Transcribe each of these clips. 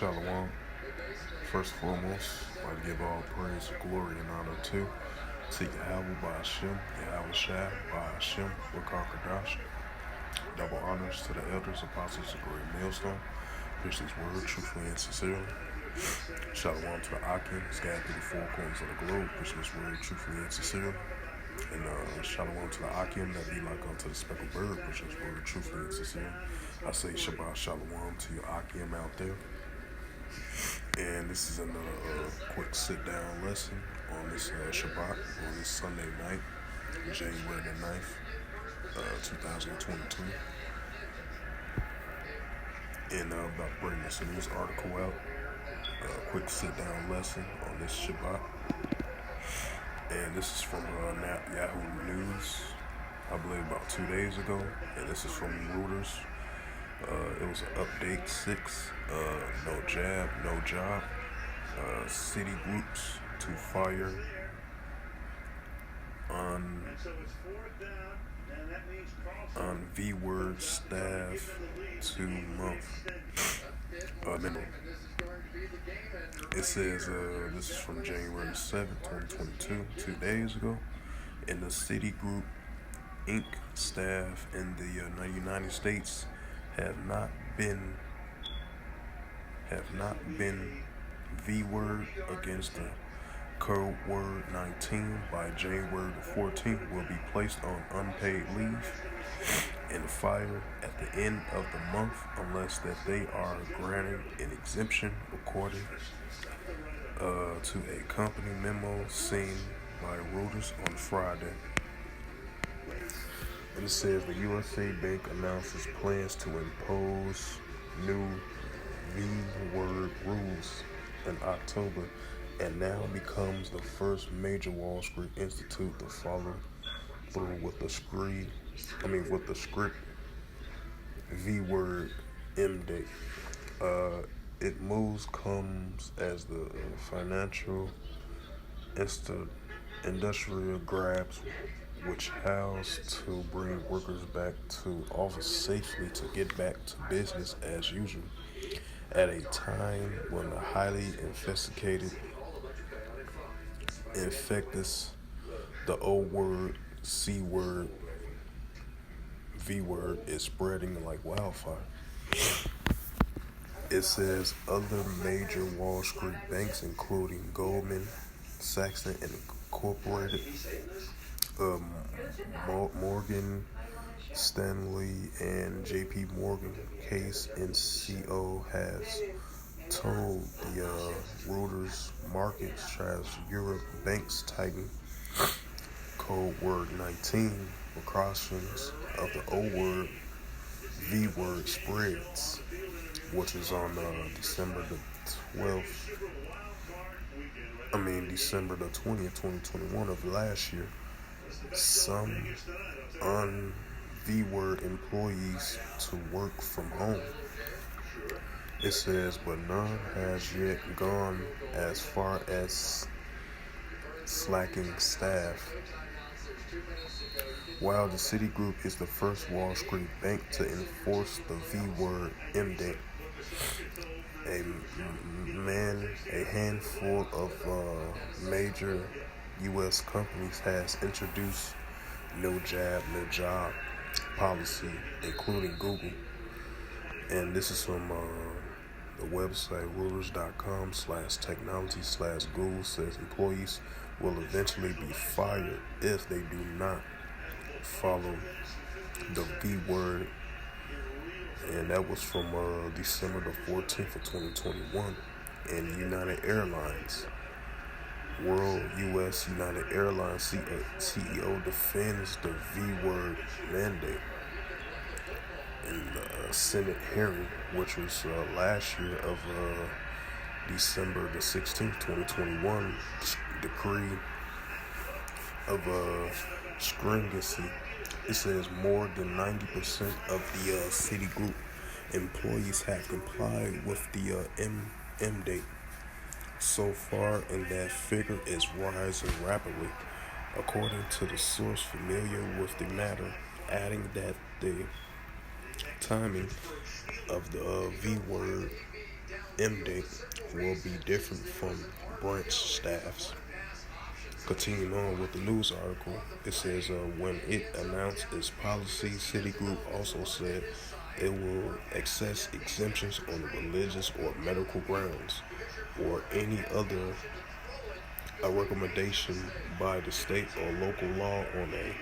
Shalom. First and foremost, I'd like to give all praise, glory, and honor to Yahweh by Hashem, Yahweh Shai by Hashem, Wakakadash. Double honors to the elders, apostles, of great millstone. Preach this word truthfully and sincerely. Shalom to the Akim, scattered through the four corners of the globe. Preach this word truthfully and sincerely. And shalom to the Akim that be like unto the speckled bird, which is word truthfully and sincerely. I say Shabbat Shalom to your Akim out there. And this is another quick sit-down lesson on this Shabbat, on this Sunday night, January the 9th, 2022. And I'm about to bring this news article out, a quick sit-down lesson on this Shabbat. And this is from Yahoo News, I believe about 2 days ago. And this is from Reuters. It was update 6, no jab, no job. Citigroups to fire on V-word staff 2 month memo. It says this is from January 7th, 2022, 2 days ago. And the Citigroup Inc. staff in the United States have not been V-word against the code word 19 by January the 14th will be placed on unpaid leave and fired at the end of the month unless that they are granted an exemption according to a company memo seen by Reuters on Friday. And it says the USA Bank announces plans to impose new V-word rules in October and now becomes the first major Wall Street institute to follow through with the strict V-word M date. It moves comes as the financial industrial grabs which house to bring workers back to office safely to get back to business as usual at a time when the highly infectious, the O word, C word, V word is spreading like wildfire. It says other major Wall Street banks, including Goldman Sachs Incorporated, Morgan Stanley, and J.P. Morgan Case and Co. has told the Reuters markets as Europe banks tighten code word 19 precautions of the O word V word spreads, which is on December the 20th, 2021 of last year. Some V-word employees to work from home. It says, but none has yet gone as far as slacking staff. While the Citigroup is the first Wall Street bank to enforce the V-word M-date, a handful of major U.S. companies has introduced no jab, no job policy, including Google. And this is from the website Reuters.com/technology/Google says employees will eventually be fired if they do not follow the V word. And that was from December the 14th of 2021. And United Airlines, U.S. United Airlines CEO defends the V-word mandate in the Senate hearing, which was last year of December the 16th, 2021, decree of stringency. It says more than 90% of the Citigroup employees have complied with the M date so far, and that figure is rising rapidly, according to the source familiar with the matter, adding that the timing of the V word M-Date will be different from branch staffs. Continuing on with the news article, it says when it announced its policy, Citigroup also said it will access exemptions on religious or medical grounds or any other recommendation by the state or local law on a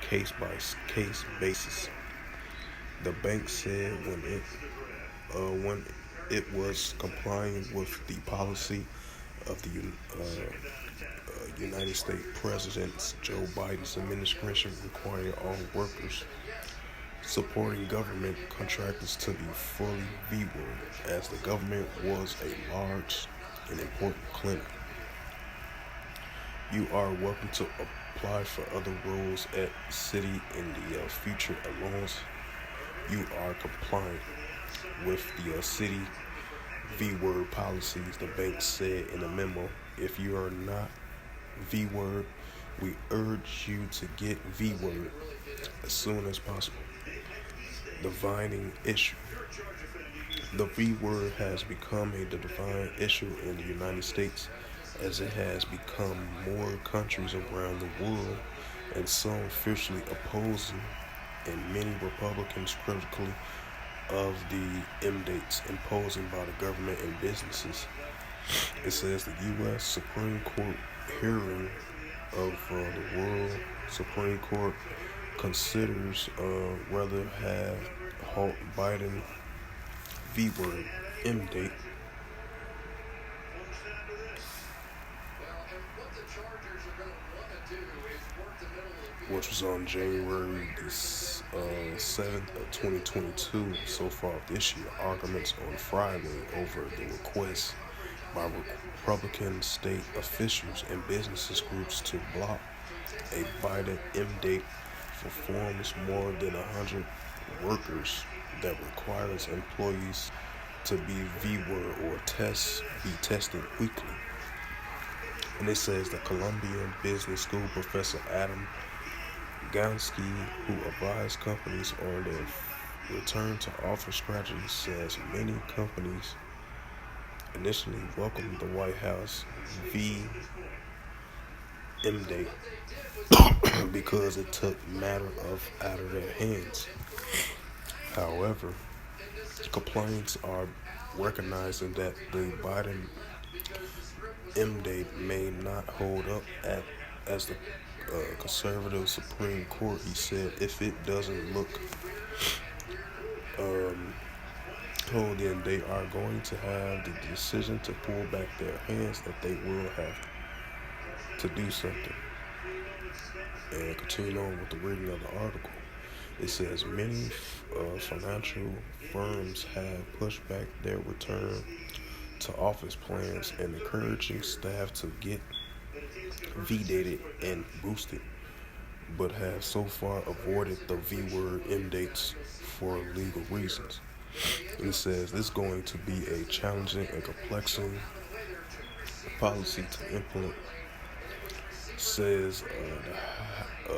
case-by-case basis. The bank said when it was complying with the policy of the United States President Joe Biden's administration requiring all workers supporting government contractors to be fully V-word, as the government was a large and important clinic. You are welcome to apply for other roles at Citi in the future as long as you are compliant with the Citi V-word policies, the bank said in a memo. If you are not V-word, we urge you to get V-word as soon as possible. Defining issue. The V-word has become a defining issue in the United States as it has become more countries around the world and some fiercely opposing and many Republicans critically of the M-dates imposed by the government and businesses. It says the U.S. Supreme Court hearing of the World Supreme Court considers whether have halt Biden V-word M-date which was on January 7th of 2022. So far this year, arguments on Friday over the request by Republican state officials and businesses groups to block a Biden M-date for forms more than 100 workers that requires employees to be V-word or be tested weekly. And it says the Columbia Business School professor Adam Gansky, who advised companies on their return to office strategy, says many companies initially welcomed the White House M-date because it took matter out of their hands. However, complaints are recognizing that the Biden M-date may not hold up as the conservative Supreme Court. He said if it doesn't look told, then they are going to have the decision to pull back their hands, that they will have to do something. And continue on with the reading of the article. It says many financial firms have pushed back their return to office plans and encouraging staff to get V-dated and boosted, but have so far avoided the V-word M-dates for legal reasons. It says this is going to be a challenging and complexing policy to implement, says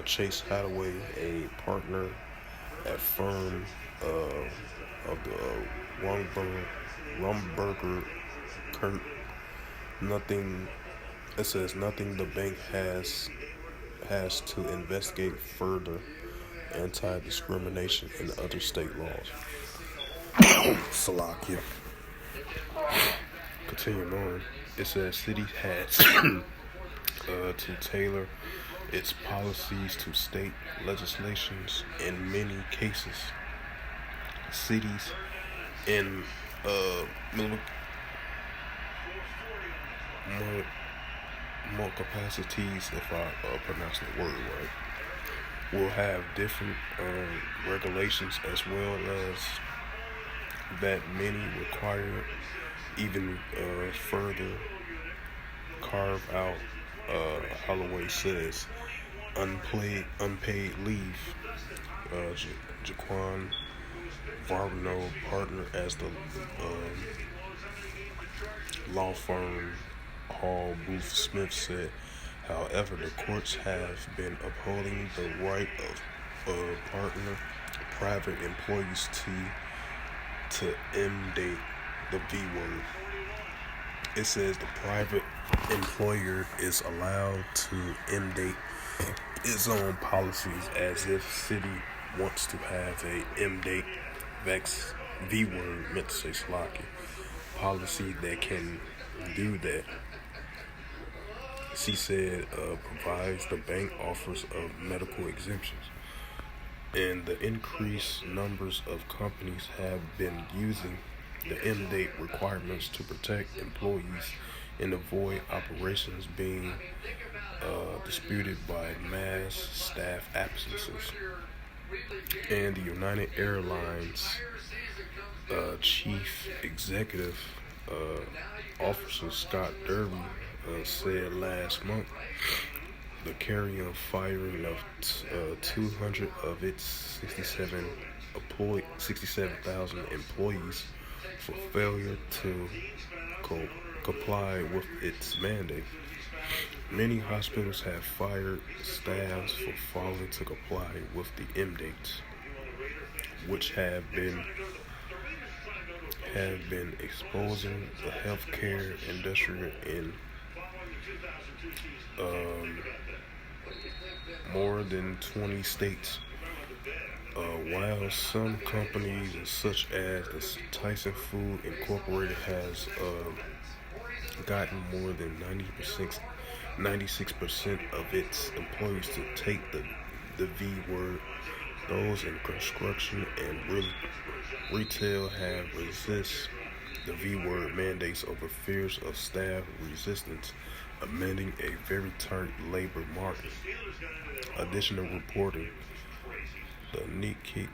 Chase Hathaway, a partner at firm of the Rumberger Kurt. It says nothing the bank has to investigate further anti-discrimination in other state laws. Salakia. Continuing on, it says Citi has to tailor its policies to state legislations in many cases. Cities in more capacities, if I pronounce the word right, will have different regulations, as well as that many require even further carve out. Holloway says unpaid leave. Jaquan Varno, partner as the law firm Hall Booth Smith, said, however, the courts have been upholding the right of private employees to M-date the V word. It says the private employer is allowed to end-date its own policies as if city wants to have a end-date V word meant to say slocky policy that can do that. She said provides the bank offers of medical exemptions. And the increased numbers of companies have been using the end date requirements to protect employees and avoid operations being disputed by mass staff absences. And the United Airlines chief executive officer Scott Derby said last month the carrier firing of 200 of its 67,000 employees for failure to comply with its mandate. Many hospitals have fired staffs for failing to comply with the end dates, which have been exposing the healthcare industry in more than 20 states. While some companies such as the Tyson Food Incorporated has gotten more than 96% of its employees to take the V word, those in construction and retail have resist the V word mandates over fears of staff resistance, amending a very tight labor market. Additional reporting: the Nike,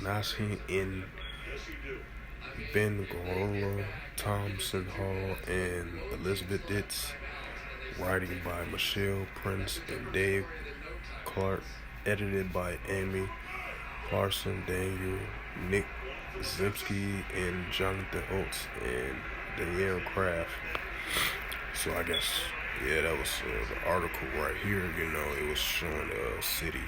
Nashi in Ben Gorola, Thompson Hall, and Elizabeth Ditz. Writing by Michelle Prince and Dave Clark. Edited by Amy Larson, Daniel, Nick Zimsky, and Jonathan Oates, and Danielle Kraft. So I guess, yeah, that was the article right here. You know, it was showing city,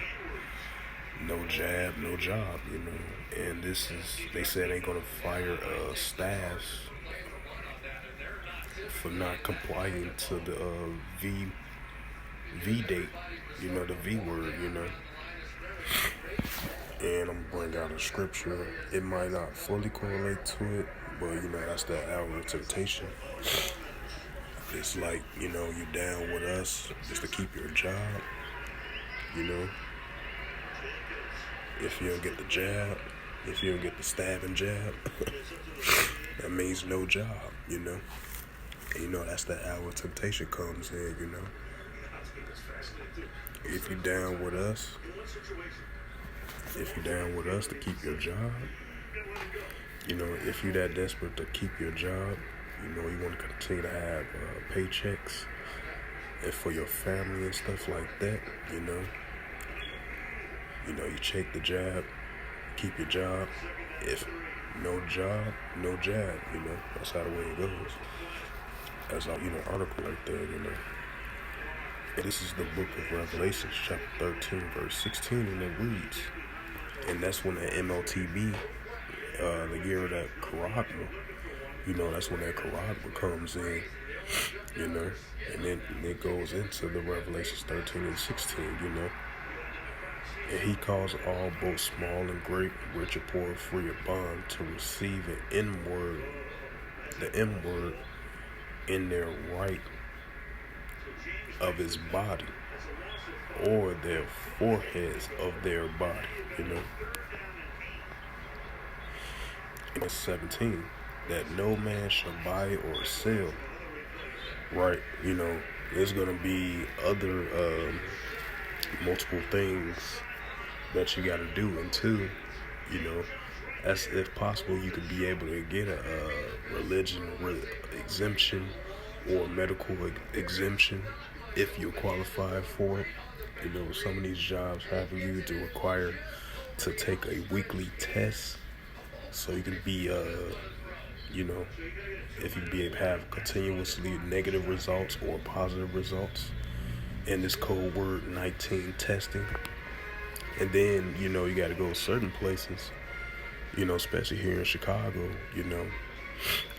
no jab, no job. You know, and this is, they said they gonna fire staffs for not complying to the V date. You know, the V word. You know. And I'm going to bring out a scripture. It might not fully correlate to it, but you know, that's the hour of temptation. It's like, you know, you're down with us just to keep your job. You know, if you don't get the jab, if you don't get the stabbing jab, that means no job, you know. And you know, that's the hour of temptation comes in, you know. If you're down with us, to keep your job, you know, if you're that desperate to keep your job, you know, you want to continue to have paychecks and for your family and stuff like that, you know, you take the job, keep your job. If no job, no jab, you know, that's how the way it goes. That's all, you know, article right there, you know. And this is the book of Revelation, chapter 13, verse 16, and it reads, and that's when the MLTB, the year of that Caragma, you know, that's when that Caragma comes in, you know, and then it goes into the Revelations 13 and 16, you know. And he calls all, both small and great, rich or poor, free or bond, to receive the M word in their right of his body, or their foreheads of their body, you know. Verse 17, that no man shall buy or sell, right, you know, there's going to be other multiple things that you got to do, and two, you know, as if possible, you could be able to get a religion exemption or medical exemption if you qualify for it. You know, some of these jobs having you to require to take a weekly test so you can be, you know, if you be able to have continuously negative results or positive results. And this code word 19 testing, And then, you got to go certain places, especially here in Chicago,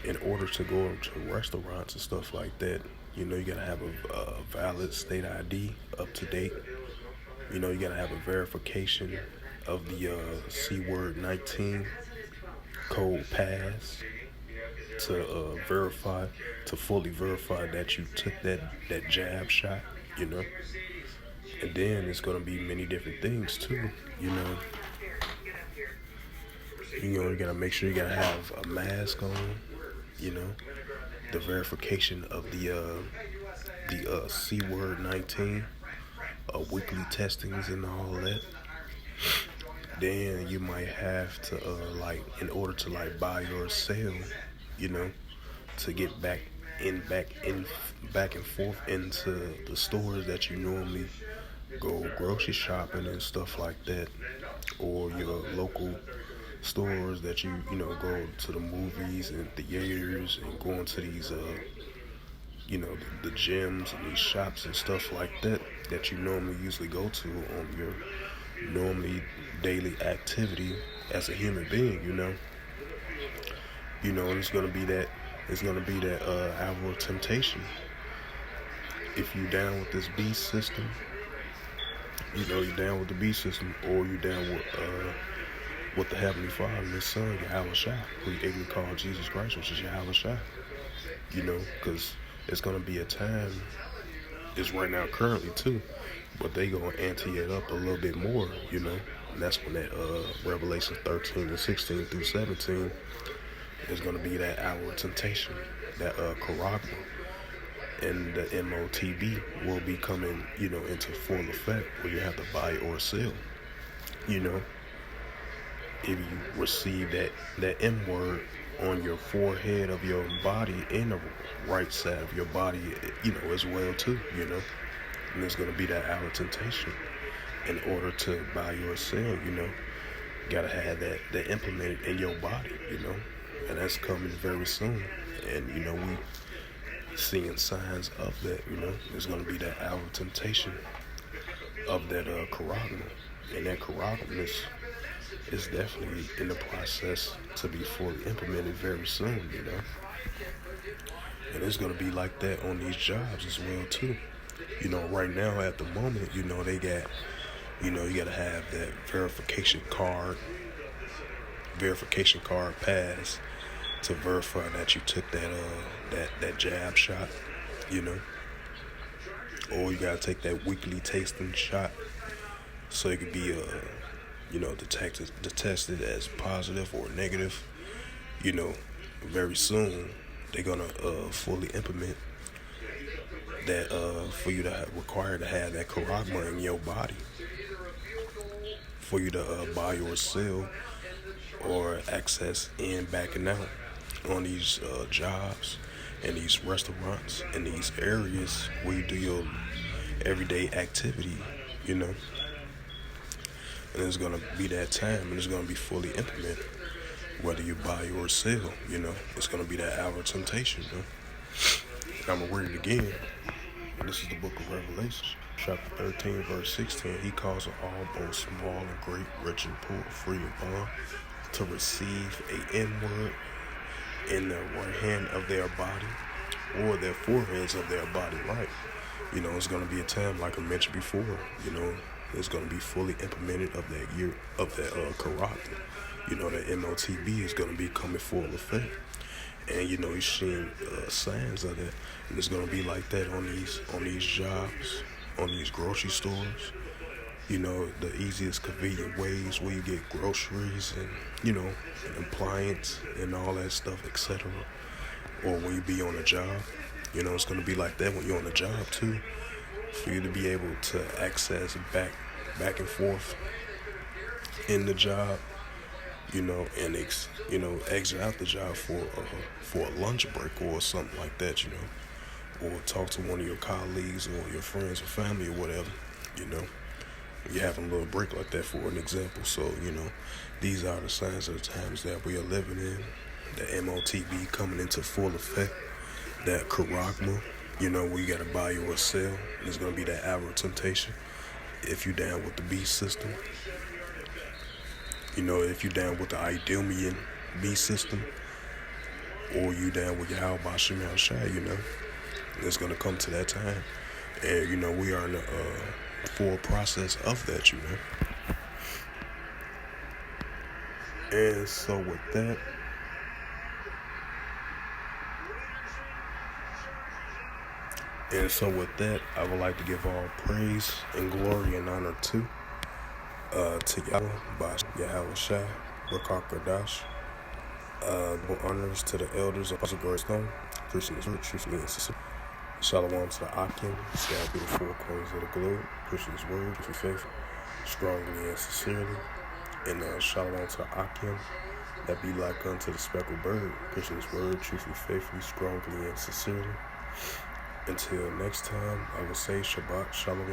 in order to go to restaurants and stuff like that, you got to have a valid state ID up to date. You got to have a verification of the C word 19 code pass to fully verify that you took that jab shot, you know. And then it's gonna be many different things too, you know. You gotta make sure you gotta have a mask on, you know. The verification of the C word 19, weekly testings and all that. Then you might have to in order to buy or sell, you know, to get back and forth into the stores that you normally go grocery shopping and stuff like that, or your local stores that go to the movies and theaters and going to these the gyms and these shops and stuff like that you normally usually go to on your normally daily activity as a human being, it's gonna be that hour of temptation. If you down with this beast system, you're down with the beast system, or you down with the Heavenly Father and His Son, Yahweh Shai, who you ignorantly call Jesus Christ, which is Yahweh Shai. Because it's gonna be a time. It's right now currently too, but they gonna ante it up a little bit more, And that's when that Revelation 13 and 16 through 17 is gonna be that hour of temptation, that charagma, and the MOTB will be coming, into full effect, where you have to buy or sell. If you receive that M word on your forehead of your body and the right side of your body, as well too, and it's gonna be that hour of temptation. In order to buy or sell, gotta have that implemented in your body, and that's coming very soon. And we seeing signs of that. It's gonna be that hour of temptation of that charagma, and that charagma is definitely in the process to be fully implemented very soon, And it's gonna be like that on these jobs as well too. Right now at the moment, they got, you gotta have that verification card pass to verify that you took that jab shot, or you gotta take that weekly tasting shot, so it could be detected as positive or negative. Very soon they're gonna fully implement that for you to require to have that charagma in your body for you to buy or sell or access in backing out on these jobs and these restaurants and these areas where you do your everyday activity, And it's gonna be that time, and it's gonna be fully implemented, whether you buy or sell. It's gonna be that hour of temptation. I'm gonna read it again. And this is the book of Revelation, chapter 13, verse 16. He calls all, both small and great, rich and poor, free and bond, to receive a N-word in the right hand of their body, or their foreheads of their body, right? It's gonna be a time, like I mentioned before, it's gonna be fully implemented of that year of that karate. That MOTB is gonna be coming full effect, and you're seeing signs of that, and it's gonna be like that on these jobs, on these grocery stores. The easiest convenient ways where you get groceries and and appliance and all that stuff, etc. Or when you be on a job, it's gonna be like that when you're on a job too, for you to be able to access back and forth in the job, and exit out the job for a lunch break or something like that, or talk to one of your colleagues or your friends or family or whatever, You're having a little break like that, for an example. So, these are the signs of the times that we are living in. The MOTB coming into full effect. That charagma, where you got to buy or sell. It's going to be that hour of temptation. if you down with the beast system, if you down with the Idumean beast system, or you down with Yahweh Bashim Yahushua, it's gonna come to that time, and we are in the full process of that, And so with that, I would like to give all praise and glory and honor to Yahweh by Yahweh Shai, Rakar Kadash. Honors to the elders of Citigroup Stone, Christian is rich, truthfully and sincere. Shalom to the Akim, scattered through the four corners of the globe, Christian is word, truthfully faithful, strongly and sincerely. And shalom to the Akim, that be like unto the speckled bird, Christian is word, truthfully faithfully, strongly and sincerely. Until next time, I will say Shabbat Shalom.